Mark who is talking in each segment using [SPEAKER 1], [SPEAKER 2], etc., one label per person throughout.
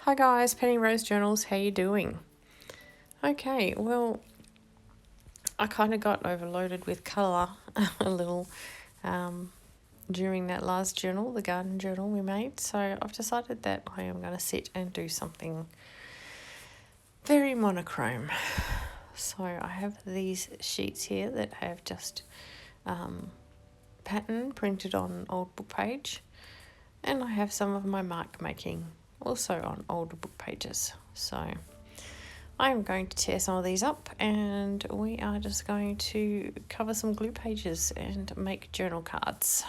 [SPEAKER 1] Hi guys, Penny Rose Journals, how you doing? Okay, well, I kind of got overloaded with colour a little during that last journal, the garden journal we made, so I've decided that I am going to sit and do something very monochrome. So I have these sheets here that have just pattern printed on old book page, and I have some of my mark making also on older book pages. So I'm going to tear some of these up and we are just going to cover some glue pages and make journal cards.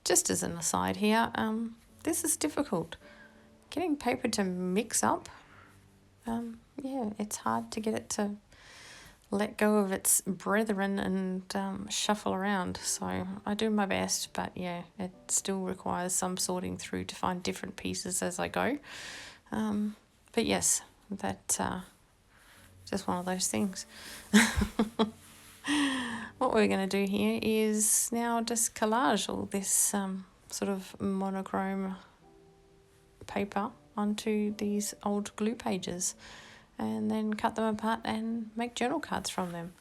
[SPEAKER 1] Just as an aside here, this is difficult. Getting paper to mix up, yeah, it's hard to get it to let go of its brethren and shuffle around. So I do my best, but yeah, it still requires some sorting through to find different pieces as I go. But yes, that just one of those things. we're going to do here is now just collage all this sort of monochrome paper onto these old glue pages, and then cut them apart and make journal cards from them.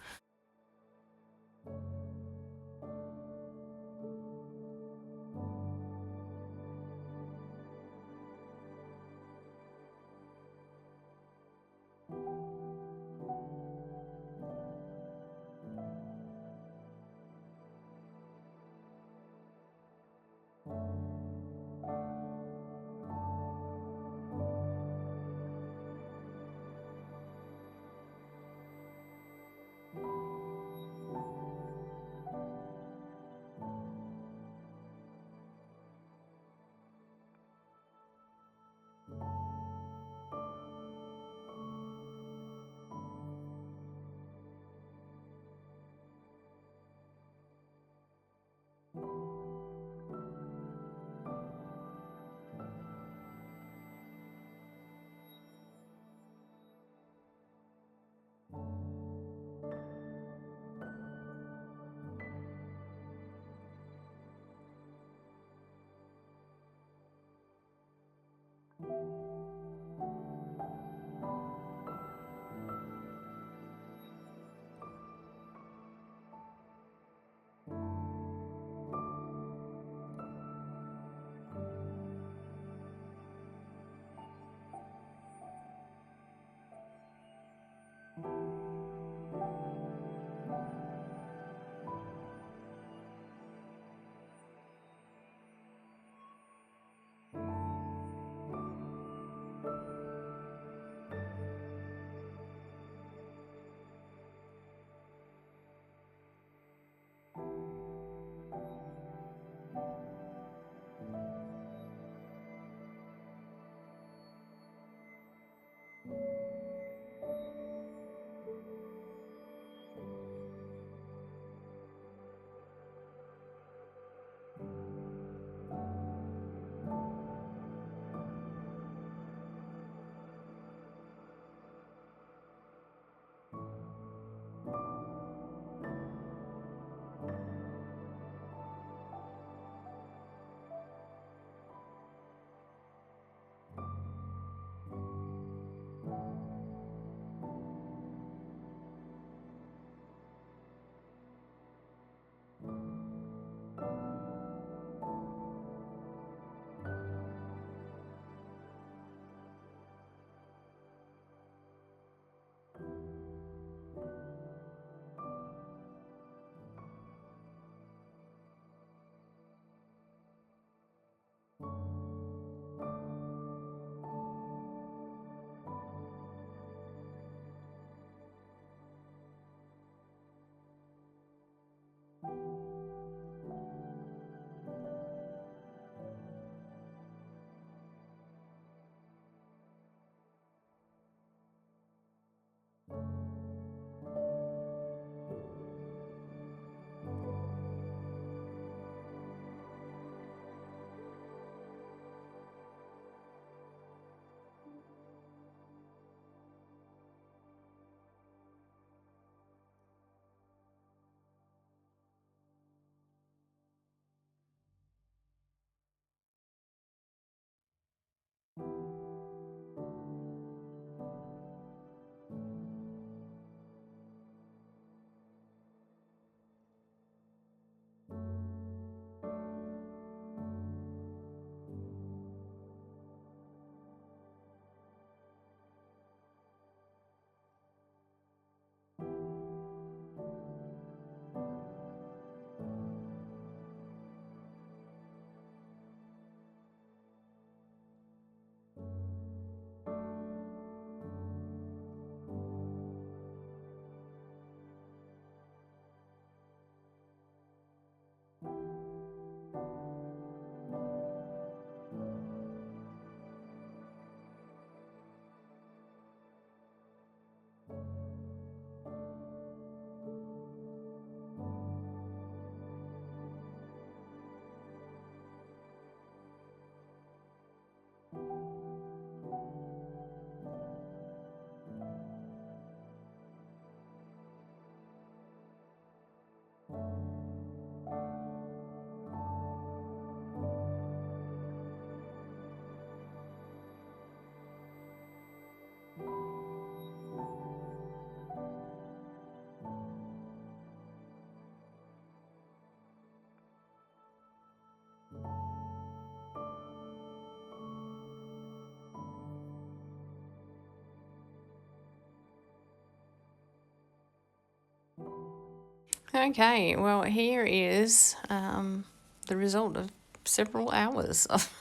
[SPEAKER 1] Okay, well, here is the result of several hours of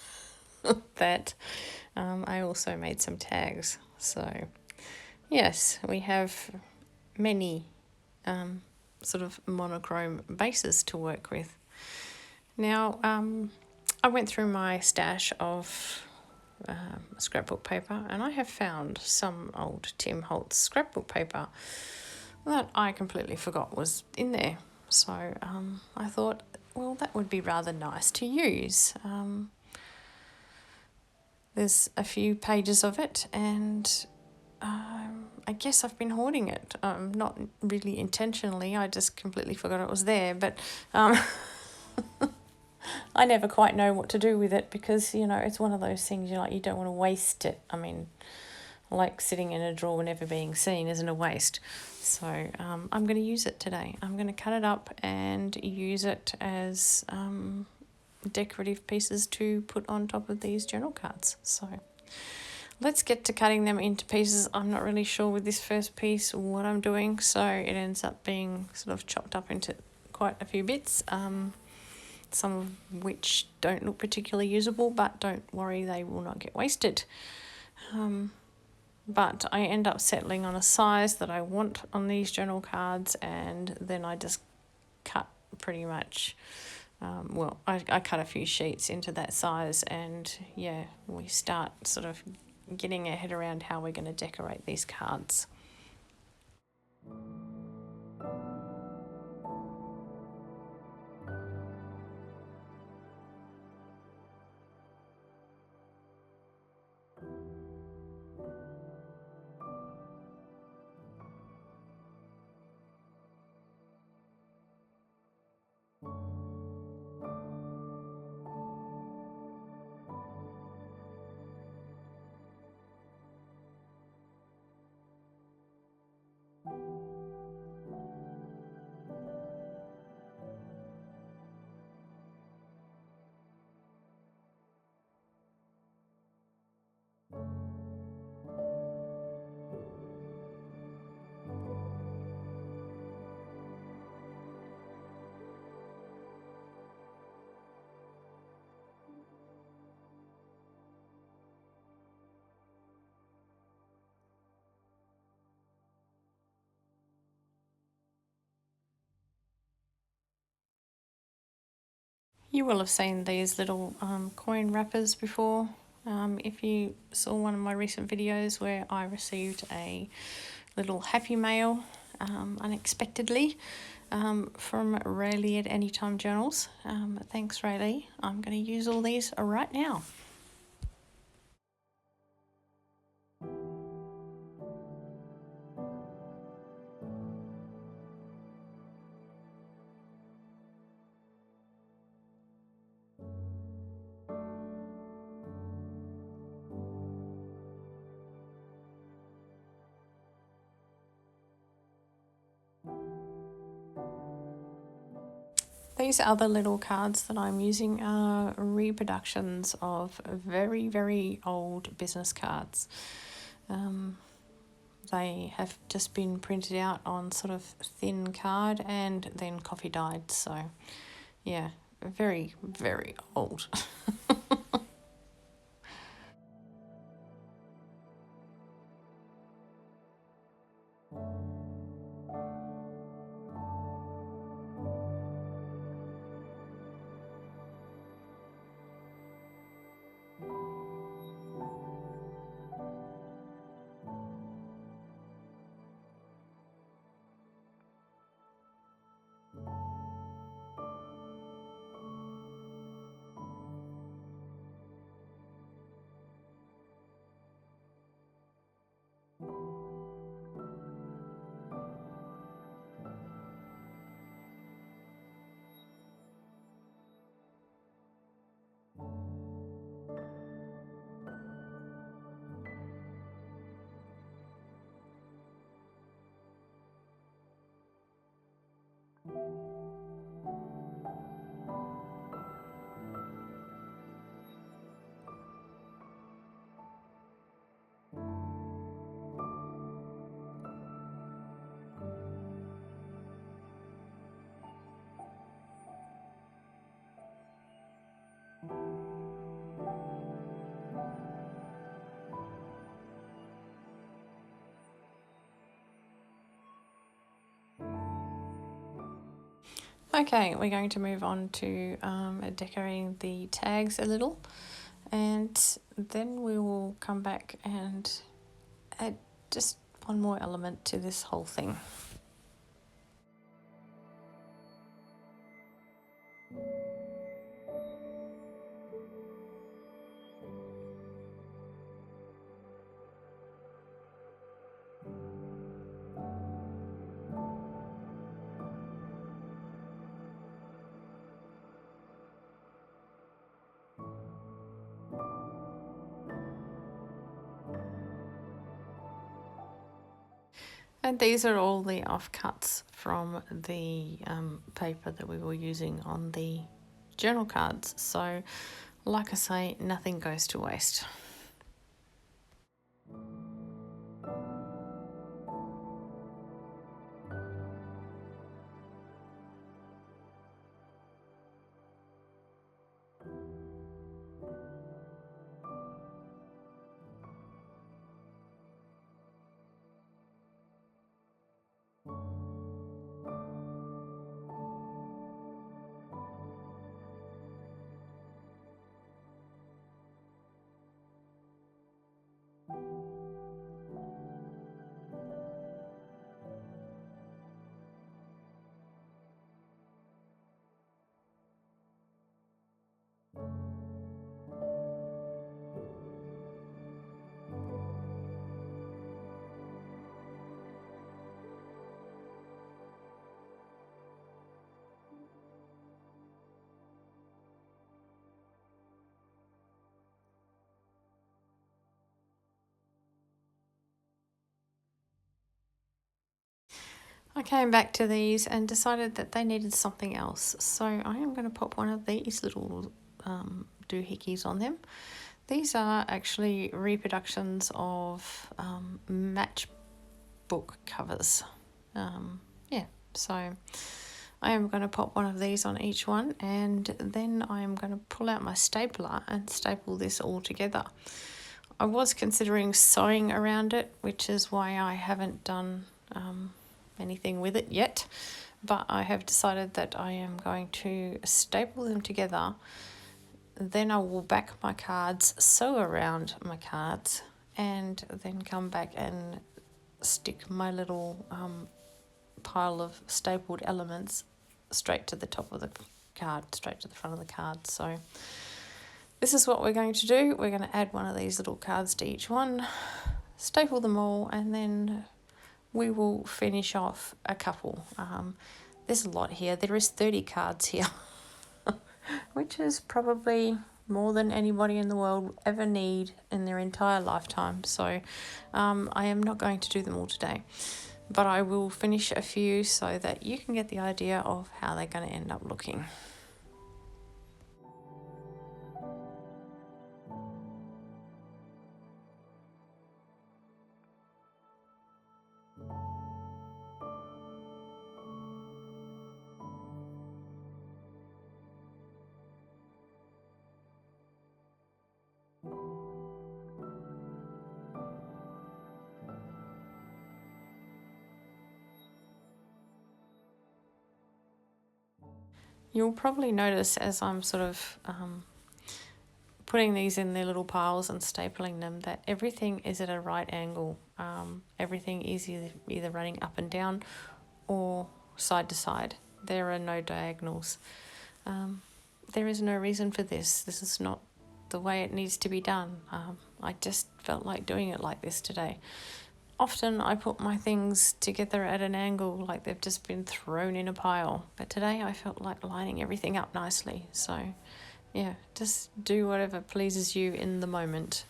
[SPEAKER 1] that. I also made some tags. So, yes, we have many sort of monochrome bases to work with. Now, I went through my stash of scrapbook paper, and I have found some old Tim Holtz scrapbook paper that I completely forgot was in there. So I thought, well, that would be rather nice to use. There's a few pages of it, and I guess I've been hoarding it. Not really intentionally, I just completely forgot it was there, but I never quite know what to do with it because, you know, it's one of those things you don't want to waste it. I mean, like sitting in a drawer never being seen isn't a waste. So I'm going to use it today. I'm going to cut it up and use it as decorative pieces to put on top of these journal cards. So let's get to cutting them into pieces. I'm not really sure with this first piece what I'm doing, so it ends up being sort of chopped up into quite a few bits, some of which don't look particularly usable, but don't worry, they will not get wasted. But I end up settling on a size that I want on these journal cards, and then I just cut pretty much, I cut a few sheets into that size, and yeah, we start sort of getting our head around how we're going to decorate these cards. You will have seen these little coin wrappers before. If you saw one of my recent videos where I received a little happy mail unexpectedly from Rayleigh at Anytime Journals. Thanks, Rayleigh. I'm going to use all these right now. These other little cards that I'm using are reproductions of very, very old business cards. They have just been printed out on sort of thin card and then coffee dyed. So, yeah, very, very old. Okay, we're going to move on to decorating the tags a little, and then we will come back and add just one more element to this whole thing. And these are all the offcuts from the paper that we were using on the journal cards. So, like I say, nothing goes to waste. I came back to these and decided that they needed something else. So I am going to pop one of these little doohickeys on them. These are actually reproductions of matchbook covers. So I am going to pop one of these on each one, and then I am going to pull out my stapler and staple this all together. I was considering sewing around it, which is why I haven't done anything with it yet, but I have decided that I am going to staple them together. Then I will back my cards, sew around my cards, and then come back and stick my little pile of stapled elements straight to the top of the card, straight to the front of the card. So this is what we're going to do. We're going to add one of these little cards to each one, staple them all, and then we will finish off a couple. There's a lot here. There is 30 cards here, which is probably more than anybody in the world will ever need in their entire lifetime. So I am not going to do them all today, but I will finish a few so that you can get the idea of how they're going to end up looking. You'll probably notice as I'm sort of putting these in their little piles and stapling them that everything is at a right angle. Everything is either running up and down or side to side. There are no diagonals. There is no reason for this. This is not the way it needs to be done. I just felt like doing it like this today. Often I put my things together at an angle like they've just been thrown in a pile, but today I felt like lining everything up nicely. So yeah, just do whatever pleases you in the moment.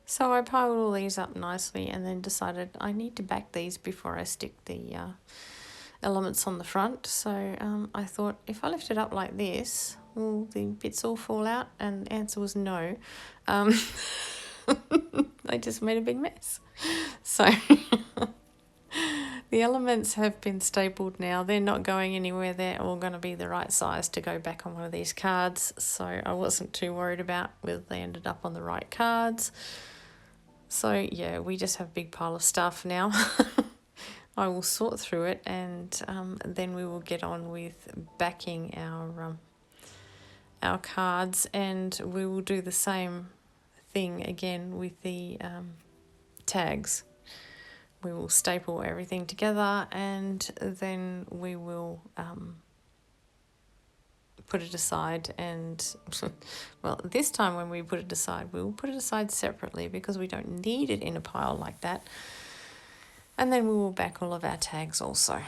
[SPEAKER 1] So I piled all these up nicely and then decided I need to back these before I stick the elements on the front. So I thought if I lift it up like this, will the bits all fall out? And the answer was no. They just made a big mess. So the elements have been stapled now. They're not going anywhere. They're all going to be the right size to go back on one of these cards. So I wasn't too worried about whether they ended up on the right cards. So yeah, we just have a big pile of stuff now. I will sort through it, and then we will get on with backing our cards, and we will do the same thing again with the tags. We will staple everything together, and then we will put it aside. And well, this time when we put it aside, we will put it aside separately because we don't need it in a pile like that. And then we will back all of our tags also.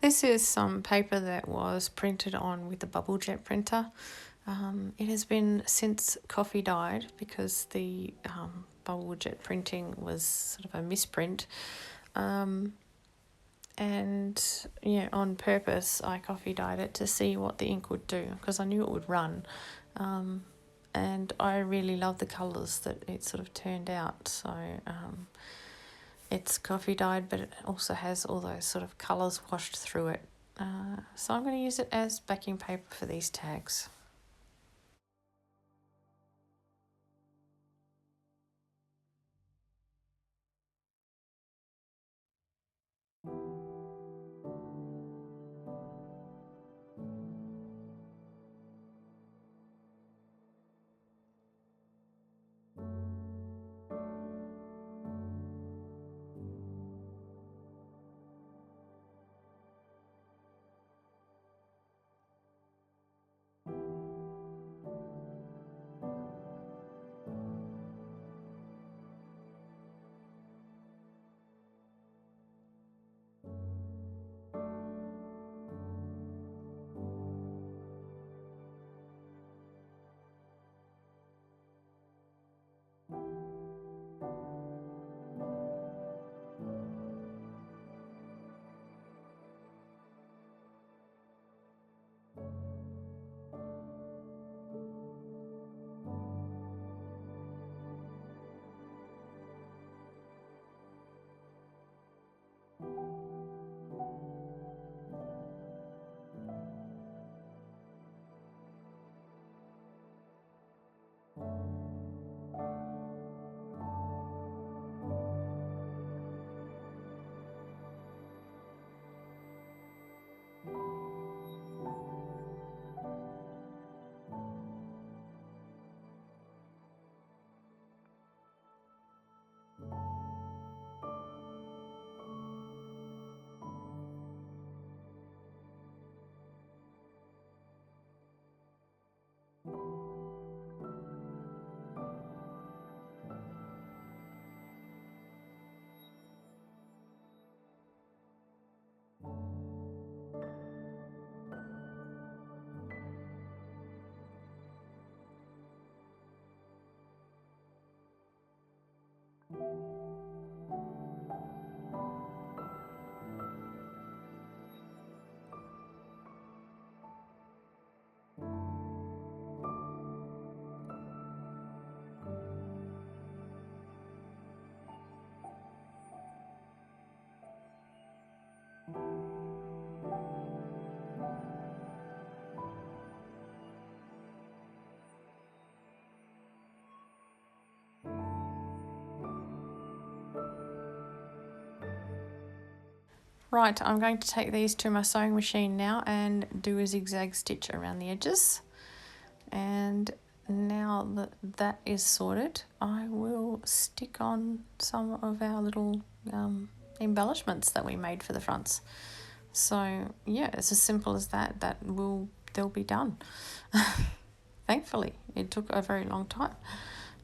[SPEAKER 1] This is some paper that was printed on with the bubble jet printer. It has been since coffee dyed because the bubble jet printing was sort of a misprint. And yeah, on purpose I coffee dyed it to see what the ink would do because I knew it would run. And I really love the colours that it sort of turned out. So it's coffee dyed, but it also has all those sort of colours washed through it. So I'm going to use it as backing paper for these tags. Right, I'm going to take these to my sewing machine now and do a zigzag stitch around the edges. And now that that is sorted, I will stick on some of our little embellishments that we made for the fronts. So yeah, it's as simple as that. They'll be done. Thankfully, it took a very long time,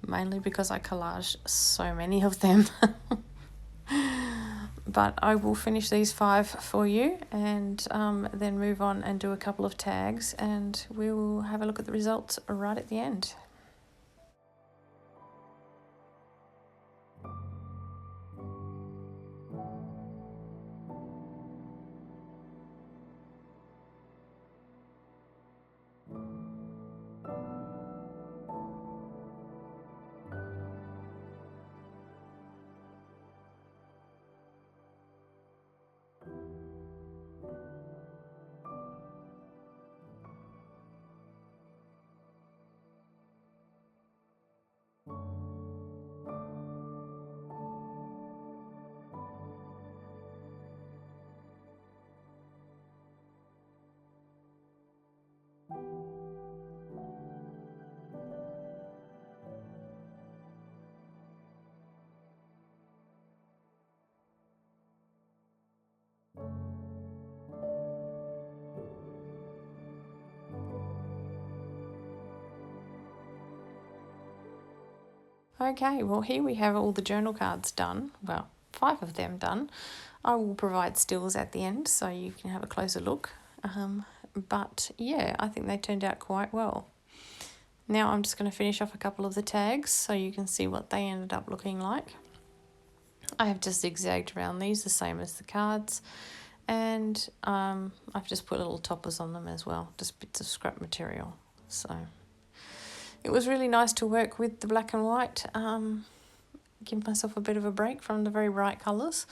[SPEAKER 1] mainly because I collaged so many of them. But I will finish these 5 for you and then move on and do a couple of tags, and we will have a look at the results right at the end. Okay, well here we have all the journal cards done. Well, 5 of them done. I will provide stills at the end so you can have a closer look. But yeah, I think they turned out quite well. Now I'm just going to finish off a couple of the tags so you can see what they ended up looking like. I have just zigzagged around these the same as the cards, and I've just put little toppers on them as well, just bits of scrap material. So it was really nice to work with the black and white, give myself a bit of a break from the very bright colours.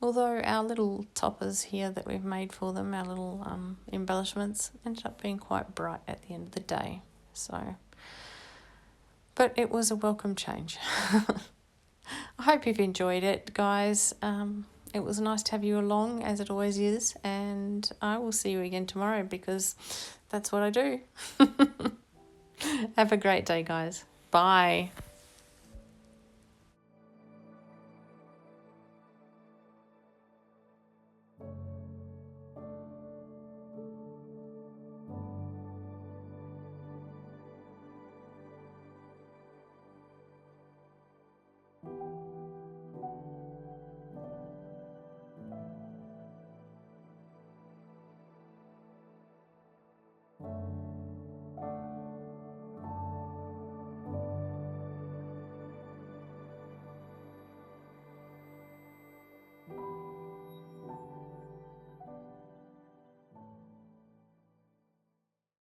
[SPEAKER 1] Although our little toppers here that we've made for them, our little embellishments, ended up being quite bright at the end of the day. So, but it was a welcome change. I hope you've enjoyed it, guys. It was nice to have you along, as it always is, and I will see you again tomorrow because that's what I do. Have a great day, guys. Bye.